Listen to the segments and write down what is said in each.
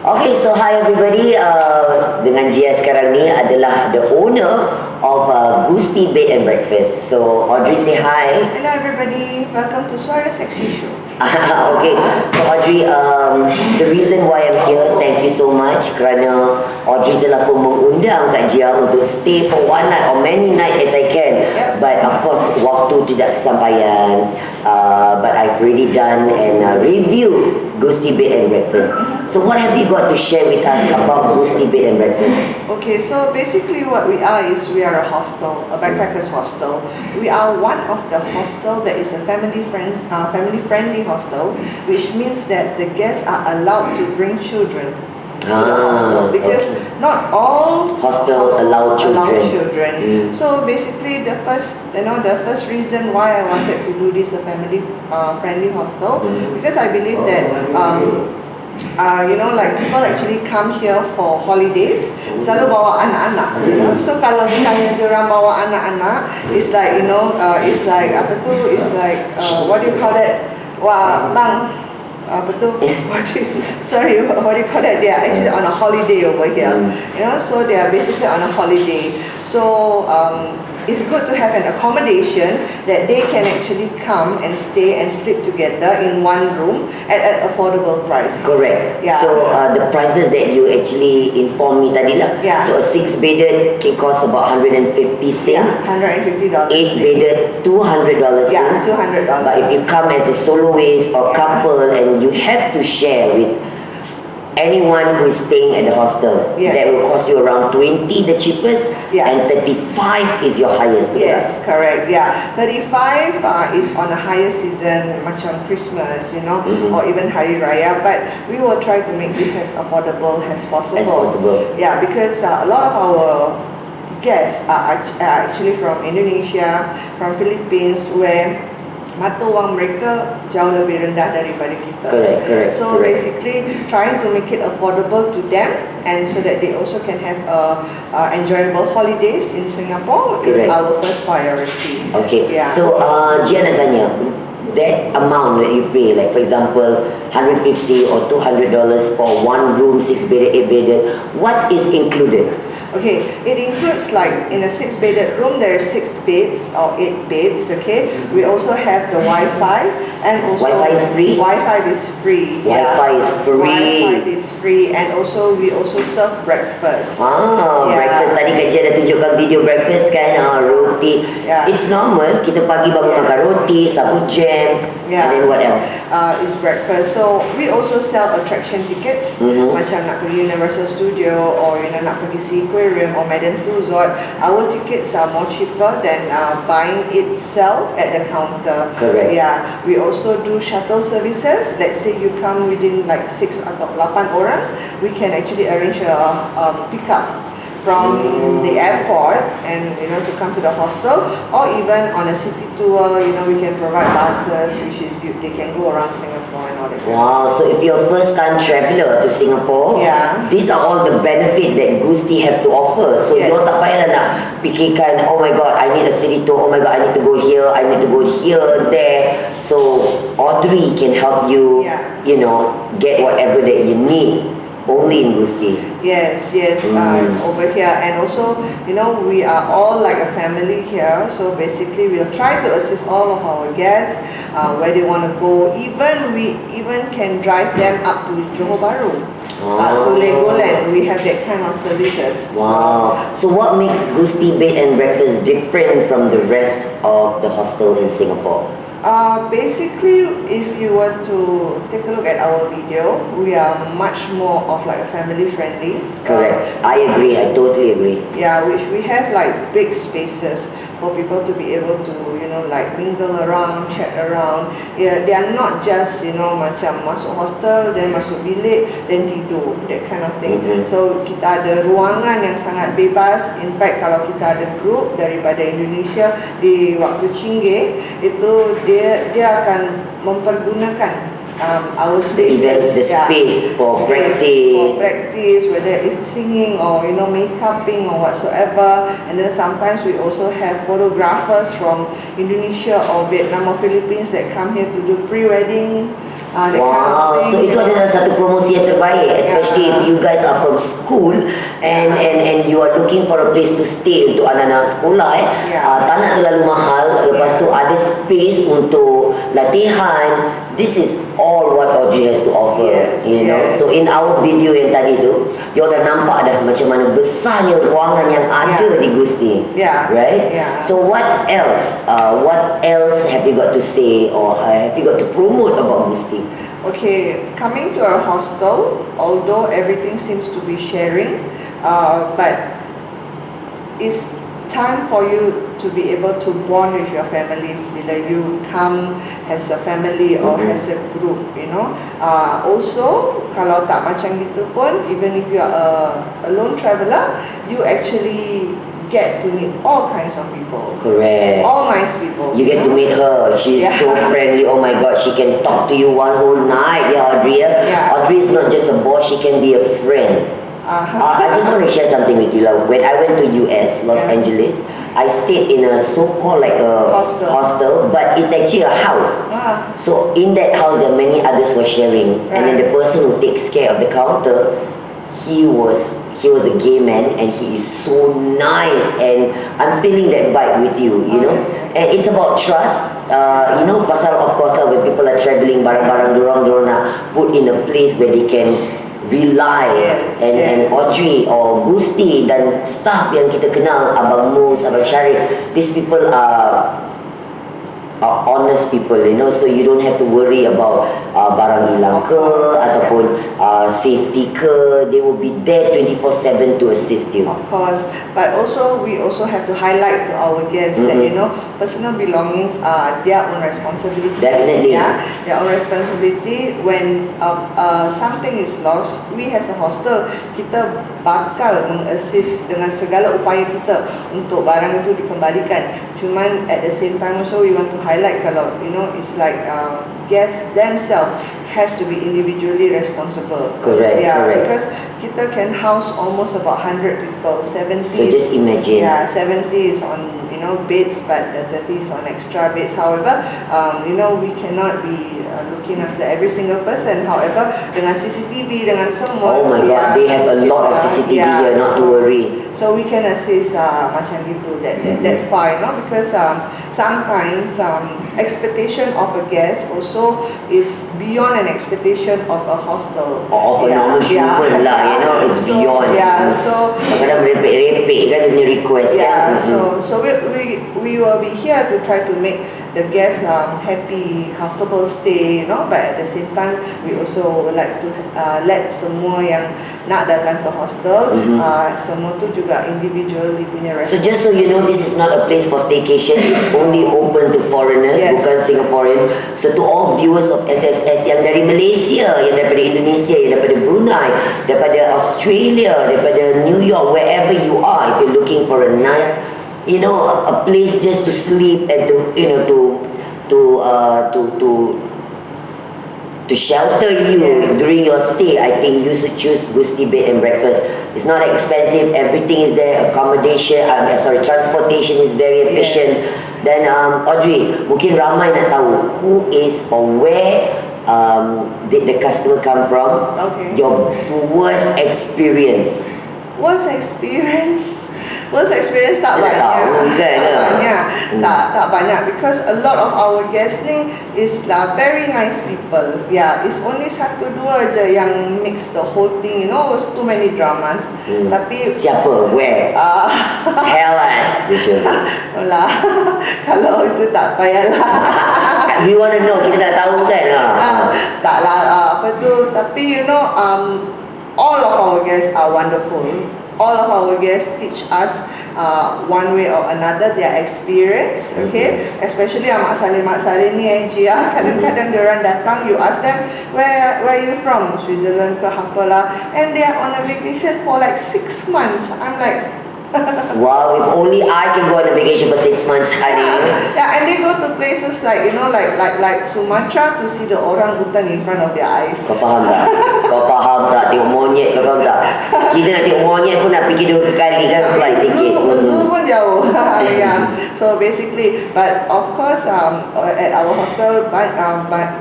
Okay, so hi everybody. Dengan Gia sekarang ni adalah the owner of Gusti Bed and Breakfast. So Audrey, say hi. Hello everybody, welcome to Suara Sexy Show. Okay, so Audrey, the reason why I'm here, thank you so much kerana Audrey telah pun mengundang Kak Gia untuk stay for one night or many nights as I can. Yep. But of course, waktu tidak kesampaian. But I've already done and reviewed Gusti Bed and Breakfast. So what have you got to share with us about Gusti Bed and Breakfast? Okay, so basically what we are is we are a hostel, a backpackers hostel. We are one of the hostel that is a family friendly hostel, which means that the guests are allowed to bring children to the hostel because not all hostels allow children. So basically the first reason why I wanted to do this a family friendly hostel because I believe that like people actually come here for holidays selalu bawa anak-anak, so kalau misalnya diorang bawa anak-anak it's like it's like what do you call that, wah bang what do you call that, they are actually on a holiday over here, so they are basically on a holiday, so it's good to have an accommodation that they can actually come and stay and sleep together in one room at an affordable price. Correct. Yeah. So the prices that you actually informed me tadi lah. Yeah. So a 6-bedded can cost about 150 sing. Yeah, $150. 8-bedded, $200 sing. Yeah, $200. But if you come as a soloist or couple and you have to share with anyone who is staying at the hostel, that will cost you around 20, the cheapest, and 35 is your highest. Yes, correct. Yeah, 35 is on a higher season, macam Christmas, or even Hari Raya. But we will try to make this as affordable as possible. Yeah, because a lot of our guests are actually from Indonesia, from Philippines, where mata wang mereka jauh lebih rendah daripada kita. Correct. So basically trying to make it affordable to them and so that they also can have enjoyable holidays in Singapore is our first priority. Okay. Yeah. So Gia nak tanya, that amount that you pay, like for example $150 or $200 for one room, 6-bedded, 8-bedded, what is included? Okay, it includes like in a 6-bedded room there are 6 beds or 8 beds. Okay, we also have the Wi-Fi and also Wi-Fi is free. Wi-Fi is free. Wi-Fi is free. Wi-Fi is free, and also we also serve breakfast. Breakfast tadi Kak Gia dah tunjukkan video breakfast kan, roti. It's normal kita pagi bangun makan roti, sabu jam, and then what else? It's breakfast. So we also sell attraction tickets, macam nak pergi Universal Studio or nak pergi SEA Aquarium or Medan Tussauds. Our tickets are more cheaper than buying itself at the counter. Correct. Yeah, we also do shuttle services. Let's say you come within like 6 atau 8 orang, we can actually arrange a pickup from the airport and to come to the hostel, or even on a city tour, we can provide buses which is they can go around Singapore and all that. Wow, so if you're a first time traveller to Singapore, these are all the benefit that Gusti have to offer. So you tak payah nak fikirkan, oh my god, I need a city tour, oh my god, I need to go here, I need to go here, there. So Audrey can help you, get whatever that you need. Only in Gusti. Yes, over here, and also we are all like a family here. So basically, we'll try to assist all of our guests where they want to go. We even can drive them up to Johor Bahru, to Legoland. We have that kind of services. Wow. So what makes Gusti Bed and Breakfast different from the rest of the hostel in Singapore? Basically, if you were to take a look at our video, we are much more of like a family friendly. Correct. I agree. I totally agree. Yeah, which we have like big spaces for people to be able to like mingle around, chat around. Yeah, they are not just macam masuk hostel then masuk bilik then tidur, that kind of thing. So kita ada ruangan yang sangat bebas. In fact, kalau kita ada group daripada Indonesia di waktu Cingge itu dia akan mempergunakan our spaces, the space for practice, whether it's singing or make-upping or whatsoever. And then sometimes we also have photographers from Indonesia or Vietnam or Philippines that come here to do pre-wedding that kind of Wow, thing, so itu adalah satu promosi yang terbaik, especially if you guys are from school and you are looking for a place to stay untuk anak-anak sekolah tak nak terlalu mahal, lepas tu ada space untuk latihan. This is all what Audrey has to offer, you know. So in our video yang tadi tu, you dah nampak dah macam mana besarnya ruangan yang ada di Gusti, right? So what else? What else have you got to say or have you got to promote about Gusti? Okay, coming to our hostel, although everything seems to be sharing, but it's time for you to be able to bond with your families bila you come as a family or as a group, you know. Also, kalau tak macam gitu pun, even if you are a lone traveller, you actually get to meet all kinds of people. Correct. All nice people. You get to meet her. She's so friendly. Oh my God, she can talk to you one whole night. Audrey. Audrey is not just a boss, she can be a friend. I just want to share something with you. Like, when I went to US, Los Angeles, I stayed in a so-called like a hostel, but it's actually a house. So in that house, there are many others were sharing, and then the person who takes care of the counter, he was a gay man, and he is so nice, and I'm feeling that vibe with you, you know. And it's about trust, you know. Pasal of course lah, when people are traveling, barang-barang dorang nak put in a place where they can rely, and Audrey or Gusti dan staff yang kita kenal, Abang Mus, Abang Syarif, these people are honest people, you know, so you don't have to worry about barang hilang ke ataupun safety ke. They will be there 24/7 to assist you. Of course, but also we also have to highlight to our guests that, you know, personal belongings are their own responsibility. Definitely. Their own responsibility. When something is lost, we as a hostel, kita bakal mengassist dengan segala upaya kita untuk barang itu dikembalikan. Cuman at the same time also we want to highlight kalau, you know, it's like guests themselves has to be individually responsible. Correct. Because kita can house almost about 100 people. 70. So just imagine. 70 is on, you know, beds, but the 30 is on extra beds. However, you know, we cannot be looking after every single person. However, dengan CCTV, dengan semua. Oh my God, they have a lot of CCTV here, not to worry. So we can assist macam gitu that far, you know, because sometimes expectation of a guest also is beyond an expectation of a hostel. Or of a normal human lah, you know, it's beyond. So kadang-kadang merepek-repek kan dia punya request kan. So we will be here to try to make the guests happy, comfortable stay, you know, but at the same time we also would like to let semua yang nak datang ke hostel, semua tu juga individually punya So just so you know, this is not a place for staycation. It's only open to foreigners, bukan Singaporean. So to all viewers of SSS yang dari Malaysia, yang daripada Indonesia, yang daripada Brunei, daripada Australia, daripada New York, wherever you are, if you're looking for a nice, you know, a place just to sleep and to, you know, to shelter you during your stay, I think you should choose Gusti Bed and Breakfast. It's not expensive, everything is there, accommodation, transportation is very efficient. Then Audrey, mungkin ramai nak tahu who is or where did the customer come from? Your worst experience. Worst experience tak banyak. Tak banyak, because a lot of our guests ni is very nice people. It's only satu dua je yang mix the whole thing, you know, was too many dramas. Tapi siapa? Where? Tell us. Lah, kalau itu tak payahlah. We want to know, kita nak tahu kan. Taklah apa tu, tapi you know, all of our guests are wonderful. All of our guests teach us one way or another their experience, especially Mak Saleh ni kadang-kadang diorang datang, you ask them where you from, Switzerland ke apalah, and they are on a vacation for like 6 months. I'm like, Wow, if only I can go on a vacation for 6 months, honey. Yeah, and they go to places like, you know, like Sumatra to see the orangutan in front of their eyes. Kau faham tak? Kau faham tak? Tengok monyet, kau faham tak? Kita nak tengok monyet pun nak fikir 2 kali kan flight ticket. Zoo pun jauh. Yeah. So basically, but of course, at our hostel,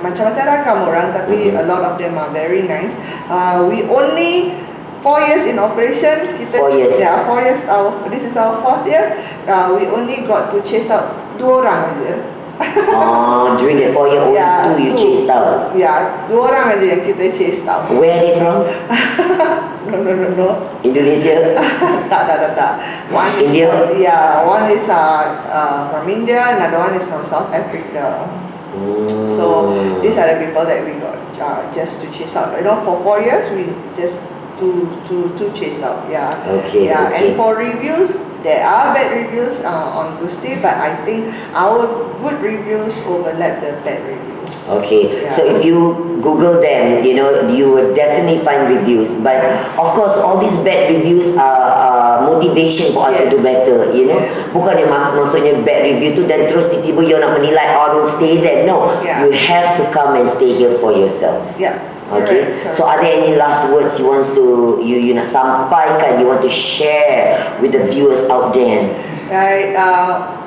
macam-macam rakam orang, tapi a lot of them are very nice. We only 4 years in operation. 4 years. Yeah, 4 years. This is our 4th year. We only got to chase out 2 orang aja. During that 4 year only two you chased out. Yeah, 2 orang aja yang kita chase out. Where are they from? No. Indonesia? Tak. One India? One is from India, another one is from South Africa. So these are the people that we got just to chase out. You know, for 4 years we just to chase out. Yeah. Okay. Yeah. Okay. And for reviews, there are bad reviews on Gusti, but I think our good reviews overlap the bad reviews. Okay, Yeah. so if you Google them, you know, you will definitely find reviews. But of course, all these bad reviews are motivation for us to do better. You know, bukan yang maksudnya bad review tu dan terus tiba-tiba you nak menilai, don't stay there. No, you have to come and stay here for yourselves. Yeah. Okay. Correct. So are there any last words you want to you nak sampaikan, you want to share with the viewers out there? Right.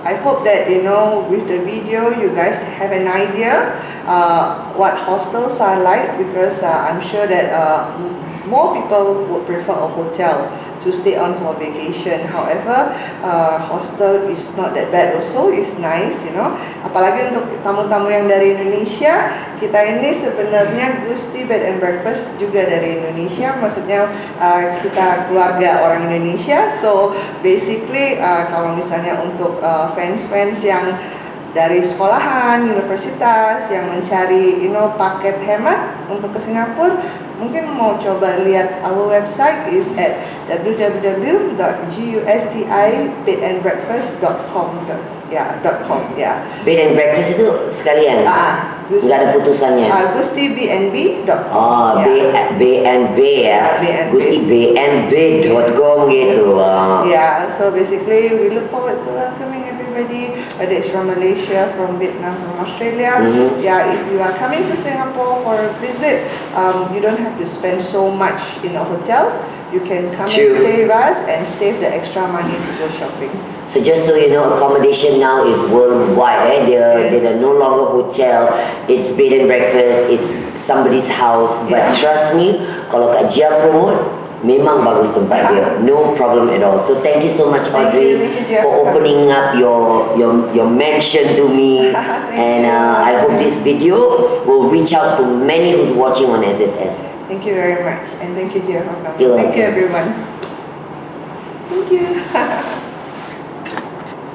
I hope that, you know, with the video you guys have an idea what hostels are like, because I'm sure that more people would prefer a hotel to stay on for vacation. However, hostel is not that bad also. It's nice, you know. Apalagi untuk tamu-tamu yang dari Indonesia, kita ini sebenarnya Gusti Bed and Breakfast juga dari Indonesia. Maksudnya kita keluarga orang Indonesia. So basically kalau misalnya untuk fans-fans yang dari sekolahan, universitas yang mencari, you know, paket hemat untuk ke Singapura, mungkin mau coba lihat our website is at www.gustibedandbreakfast.com. Bed and breakfast itu sekalian? Nggak ada putusannya? GustiBnB.com. B&B ya? GustiBnB.com gitu. Yeah, so basically we look forward to welcoming everybody, whether it's from Malaysia, from Vietnam, from Australia. Yeah, if you are coming to Singapore for a visit, you don't have to spend so much in a hotel. You can come and stay with us and save the extra money to go shopping. So just so you know, accommodation now is worldwide. They're no longer hotel. It's bed and breakfast. It's somebody's house. But trust me, kalau Kak Jia promote, memang bagus tempat dia. No problem at all. So thank you so much, Audrey, for opening up your mansion to me. And I hope this video will reach out to many who's watching on SSS. Thank you very much, and thank you, Jia, for coming. You're Thank you, welcome. everyone. Thank you.